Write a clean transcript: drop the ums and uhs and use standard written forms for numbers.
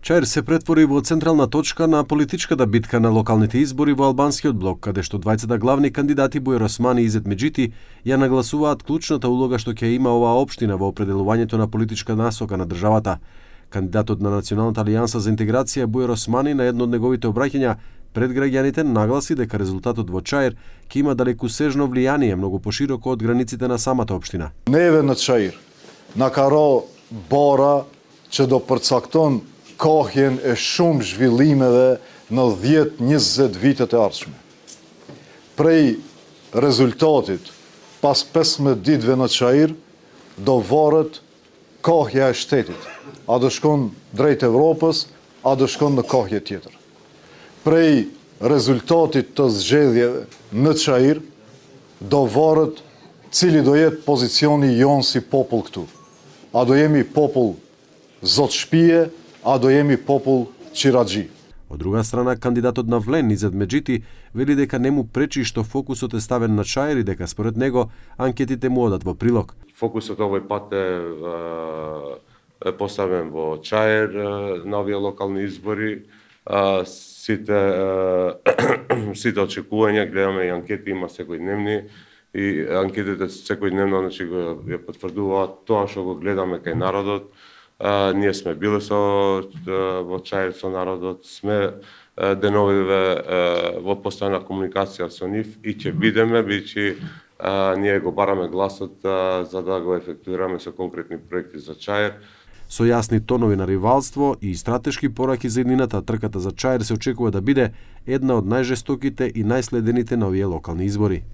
Чаир се претвори во централна точка на политичката битка на локалните избори во албанскиот блок, каде што двајцата главни кандидати Бујар Османи и Изет Меджити ја нагласуваат клучната улога што ќе има оваа општина во определувањето на политичка насока на државата. Кандидатот на Националната алијанса за интеграција Бујар Османи на едно од неговите обраќања пред граѓаните нагласи дека резултатот во Чаир ќе има далекусежно влијание многу пошироко од границите на самата општина. Neve në Çair na ka ro bara që do përcakton kohjen e shumë zhvillimeve në 10-20 vitet e ardhshme. Prej rezultatit pas 15 ditëve në Çair do varet kohja e shtetit. A do shkon drejt Evropës, a do shkon në kohje tjetër. Prej rezultatit të zgjedhjeve në Çair do varet cili do jetë pozicioni jonë si popull këtu. A do jemi popull zot shpije, a do jemi popull qiraxhi. Од друга страна, кандидатот на Влен Изет Меджити вели дека не му пречи што фокусот е ставен на Чаир и дека според него анкетите му одат во прилог. Фокусот овој пат е поставен во Чаир на овие локални избори. Сите очекувања, гледаме и анкети има секојдневни и анкетите секојдневно ја потврдуваат тоа што го гледаме кај народот. Ние сме биле во Чаир со народот, сме деновиве во постојна комуникација со нив и ќе бидеме, бидејќи ние го бараме гласот за да го ефектуираме со конкретни проекти за Чаир. Со јасни тонови на ривалство и стратешки пораки за еднината, трката за Чаир се очекува да биде една од најжестоките и најследените на овие локални избори.